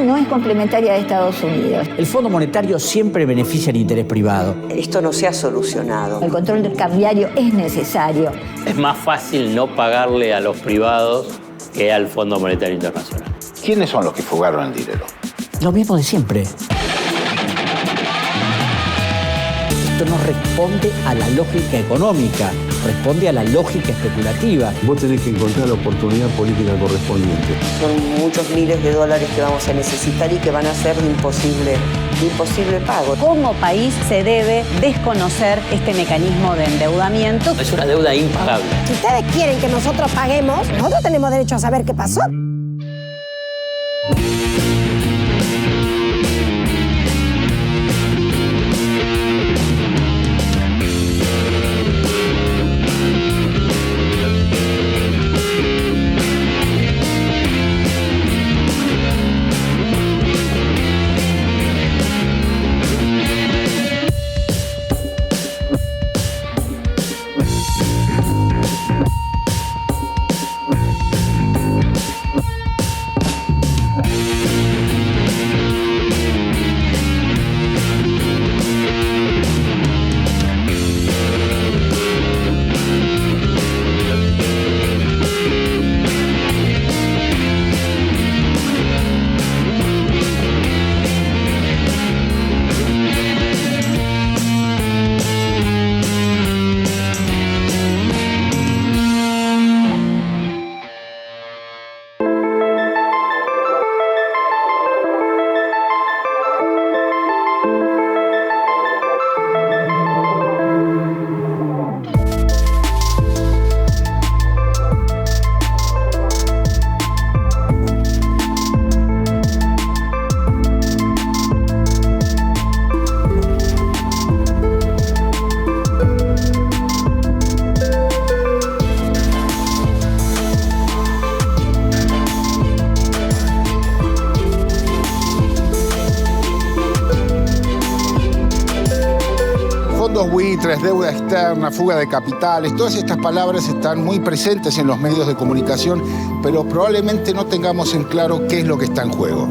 no es complementaria de Estados Unidos. El Fondo Monetario siempre beneficia al interés privado. Esto no se ha solucionado. El control cambiario es necesario. Es más fácil no pagarle a los privados que al Fondo Monetario Internacional. ¿Quiénes son los que fugaron el dinero? Lo mismo de siempre. Esto no responde a la lógica económica, responde a la lógica especulativa. Vos tenés que encontrar la oportunidad política correspondiente. Son muchos miles de dólares que vamos a necesitar y que van a ser de imposible pago. Como país se debe desconocer este mecanismo de endeudamiento. Es una deuda impagable. Si ustedes quieren que nosotros paguemos, nosotros tenemos derecho a saber qué pasó. Buitres, deuda externa, fuga de capitales, todas estas palabras están muy presentes en los medios de comunicación, pero probablemente no tengamos en claro qué es lo que está en juego.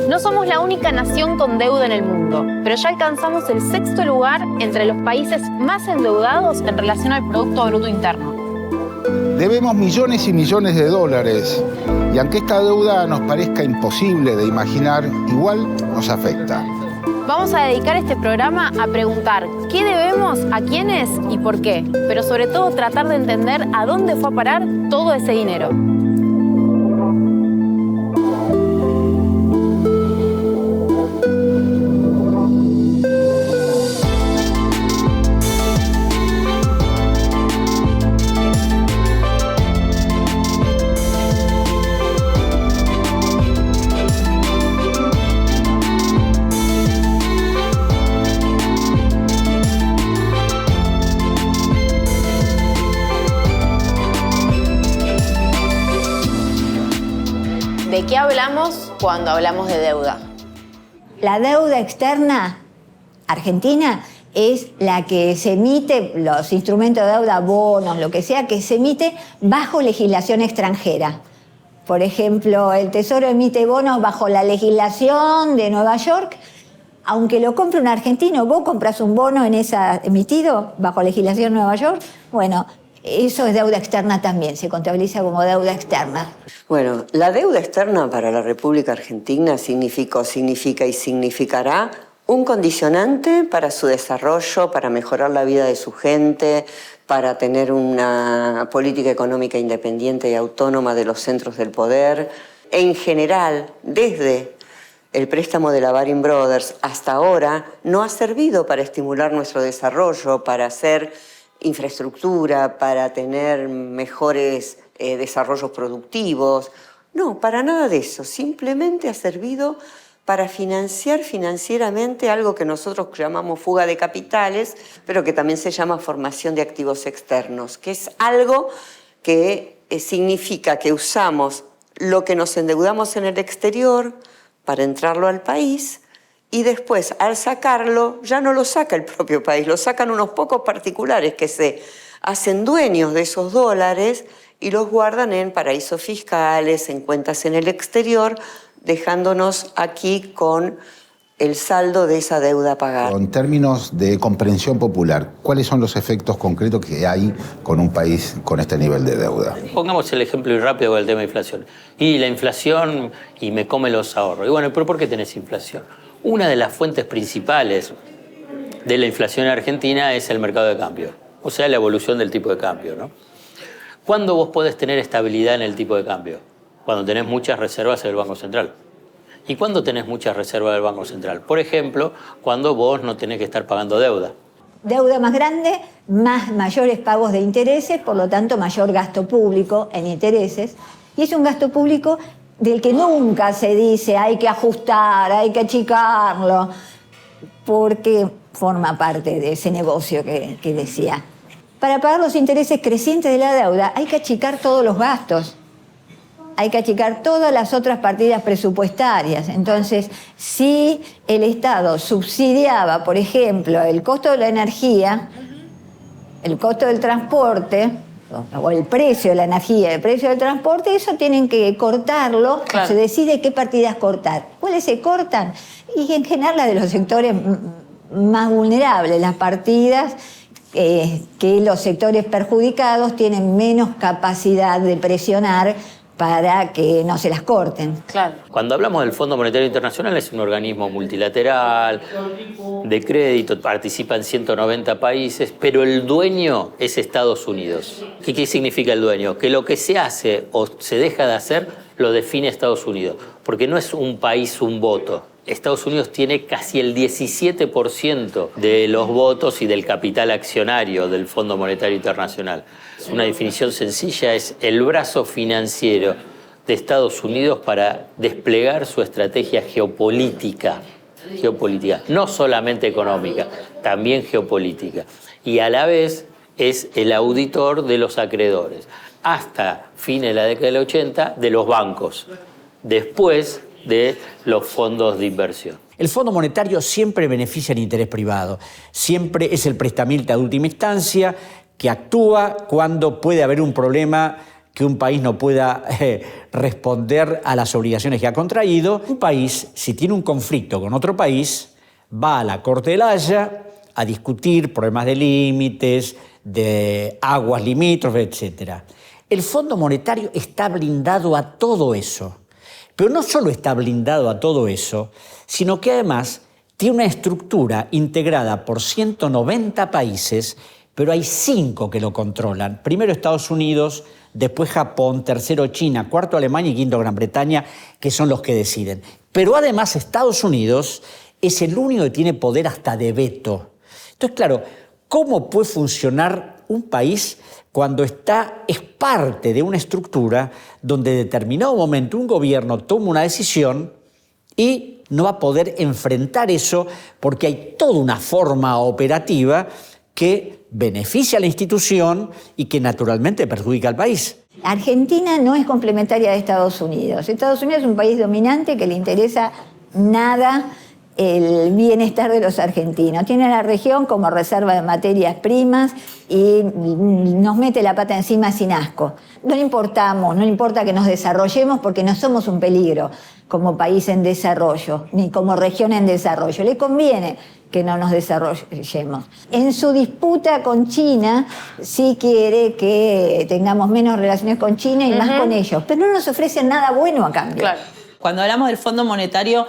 No somos la única nación con deuda en el mundo, pero ya alcanzamos el 6º lugar entre los países más endeudados en relación al Producto Bruto Interno. Debemos millones y millones de dólares, y aunque esta deuda nos parezca imposible de imaginar, igual nos afecta. Vamos a dedicar este programa a preguntar qué debemos, a quiénes y por qué, pero sobre todo tratar de entender a dónde fue a parar todo ese dinero. ¿De qué hablamos cuando hablamos de deuda? La deuda externa argentina es la que se emite, los instrumentos de deuda, bonos, lo que sea, que se emite bajo legislación extranjera. Por ejemplo, el Tesoro emite bonos bajo la legislación de Nueva York. Aunque lo compre un argentino, vos compras un bono en esa emitido bajo legislación de Nueva York, bueno, eso es deuda externa también, se contabiliza como deuda externa. Bueno, la deuda externa para la República Argentina significa y significará un condicionante para su desarrollo, para mejorar la vida de su gente, para tener una política económica independiente y autónoma de los centros del poder. En general, desde el préstamo de la Baring Brothers hasta ahora, no ha servido para estimular nuestro desarrollo, para hacer infraestructura, para tener mejores desarrollos productivos. No, para nada de eso. Simplemente ha servido para financiar financieramente algo que nosotros llamamos fuga de capitales, pero que también se llama formación de activos externos, que es algo que significa que usamos lo que nos endeudamos en el exterior para entrarlo al país, y después, al sacarlo, ya no lo saca el propio país, lo sacan unos pocos particulares que se hacen dueños de esos dólares y los guardan en paraísos fiscales, en cuentas en el exterior, dejándonos aquí con el saldo de esa deuda a pagar. En términos de comprensión popular, ¿cuáles son los efectos concretos que hay con un país con este nivel de deuda? Pongamos el ejemplo y rápido con el tema de inflación. Y la inflación y me come los ahorros. Y bueno, ¿pero por qué tenés inflación? Una de las fuentes principales de la inflación en Argentina es el mercado de cambio, o sea, la evolución del tipo de cambio, ¿no? ¿Cuándo vos podés tener estabilidad en el tipo de cambio? Cuando tenés muchas reservas en el Banco Central. ¿Y cuándo tenés muchas reservas del Banco Central? Por ejemplo, cuando vos no tenés que estar pagando deuda. Deuda más grande, mayores pagos de intereses, por lo tanto mayor gasto público en intereses. Y es un gasto público del que nunca se dice hay que ajustar, hay que achicarlo, porque forma parte de ese negocio que decía. Para pagar los intereses crecientes de la deuda hay que achicar todos los gastos. Hay que achicar todas las otras partidas presupuestarias. Entonces, si el Estado subsidiaba, por ejemplo, el costo de la energía, el costo del transporte, o el precio de la energía, el precio del transporte, eso tienen que cortarlo. Claro. Se decide qué partidas cortar. ¿Cuáles se cortan? Y en general las de los sectores más vulnerables, las partidas que los sectores perjudicados tienen menos capacidad de presionar para que no se las corten. Claro. Cuando hablamos del Fondo Monetario Internacional es un organismo multilateral, de crédito, participan 190 países, pero el dueño es Estados Unidos. ¿Y qué significa el dueño? Que lo que se hace o se deja de hacer lo define Estados Unidos, porque no es un país, un voto. Estados Unidos tiene casi el 17% de los votos y del capital accionario del Fondo Monetario Internacional. Una definición sencilla, es el brazo financiero de Estados Unidos para desplegar su estrategia geopolítica, no solamente económica, también geopolítica. Y a la vez es el auditor de los acreedores, hasta fines de la década del 80, de los bancos. Después de los fondos de inversión. El Fondo Monetario siempre beneficia al interés privado, siempre es el prestamista de última instancia que actúa cuando puede haber un problema que un país no pueda responder a las obligaciones que ha contraído. Un país, si tiene un conflicto con otro país, va a la Corte de la Haya a discutir problemas de límites, de aguas limítrofes, etc. El Fondo Monetario está blindado a todo eso. Pero no solo está blindado a todo eso, sino que además tiene una estructura integrada por 190 países, pero hay 5 que lo controlan. Primero Estados Unidos, después Japón, tercero China, cuarto Alemania y quinto Gran Bretaña, que son los que deciden. Pero además Estados Unidos es el único que tiene poder hasta de veto. Entonces, claro, ¿cómo puede funcionar un país cuando es parte de una estructura donde en determinado momento un gobierno toma una decisión y no va a poder enfrentar eso porque hay toda una forma operativa que beneficia a la institución y que naturalmente perjudica al país? Argentina no es complementaria de Estados Unidos. Estados Unidos es un país dominante que le interesa nada el bienestar de los argentinos. Tiene a la región como reserva de materias primas y nos mete la pata encima sin asco. No le importamos, no le importa que nos desarrollemos porque no somos un peligro como país en desarrollo, ni como región en desarrollo. Le conviene que no nos desarrollemos. En su disputa con China, sí quiere que tengamos menos relaciones con China y más con ellos, pero no nos ofrecen nada bueno a cambio. Claro. Cuando hablamos del Fondo Monetario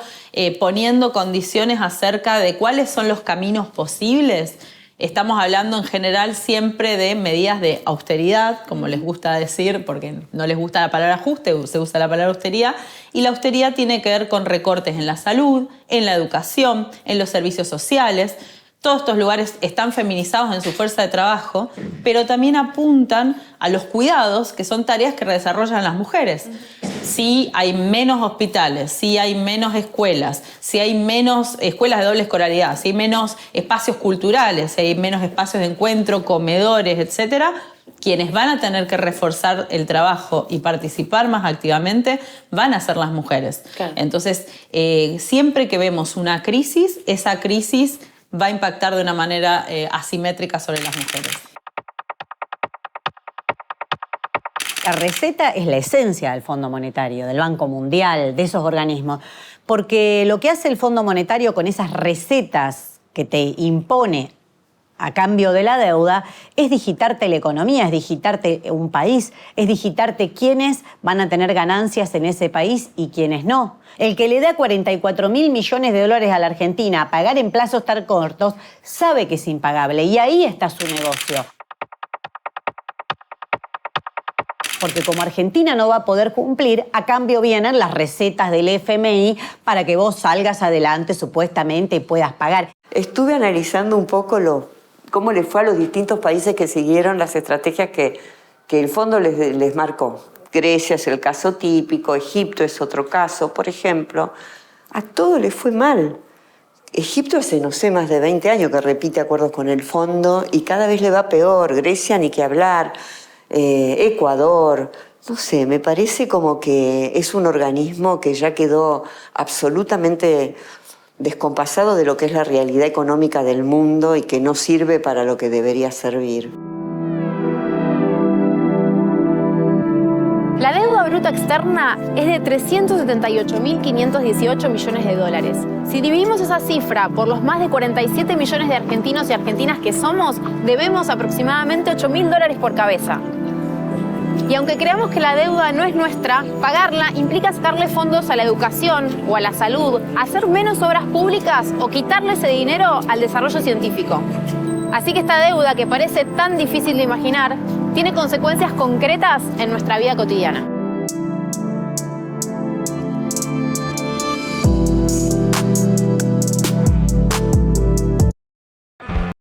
poniendo condiciones acerca de cuáles son los caminos posibles, estamos hablando en general siempre de medidas de austeridad, como les gusta decir, porque no les gusta la palabra ajuste, se usa la palabra austeridad, y la austeridad tiene que ver con recortes en la salud, en la educación, en los servicios sociales. Todos estos lugares están feminizados en su fuerza de trabajo, pero también apuntan a los cuidados, que son tareas que desarrollan las mujeres. Si hay menos hospitales, si hay menos escuelas, si hay menos escuelas de doble escolaridad, si hay menos espacios culturales, si hay menos espacios de encuentro, comedores, etc., quienes van a tener que reforzar el trabajo y participar más activamente van a ser las mujeres. Claro. Entonces, siempre que vemos una crisis, esa crisis va a impactar de una manera asimétrica sobre las mujeres. La receta es la esencia del Fondo Monetario, del Banco Mundial, de esos organismos, porque lo que hace el Fondo Monetario con esas recetas que te impone a cambio de la deuda es digitarte la economía, es digitarte un país, es digitarte quiénes van a tener ganancias en ese país y quiénes no. El que le da 44.000 millones de dólares a la Argentina a pagar en plazos tan cortos sabe que es impagable y ahí está su negocio. Porque como Argentina no va a poder cumplir, a cambio vienen las recetas del FMI para que vos salgas adelante supuestamente y puedas pagar. Estuve analizando un poco cómo le fue a los distintos países que siguieron las estrategias que el fondo les marcó. Grecia es el caso típico, Egipto es otro caso, por ejemplo. A todos les fue mal. Egipto hace, no sé, más de 20 años que repite acuerdos con el fondo y cada vez le va peor. Grecia ni que hablar. Ecuador, no sé, me parece como que es un organismo que ya quedó absolutamente descompasado de lo que es la realidad económica del mundo y que no sirve para lo que debería servir. La deuda bruta externa es de 378.518 millones de dólares. Si dividimos esa cifra por los más de 47 millones de argentinos y argentinas que somos, debemos aproximadamente $8.000 por cabeza. Y aunque creamos que la deuda no es nuestra, pagarla implica sacarle fondos a la educación o a la salud, hacer menos obras públicas o quitarle ese dinero al desarrollo científico. Así que esta deuda, que parece tan difícil de imaginar, tiene consecuencias concretas en nuestra vida cotidiana.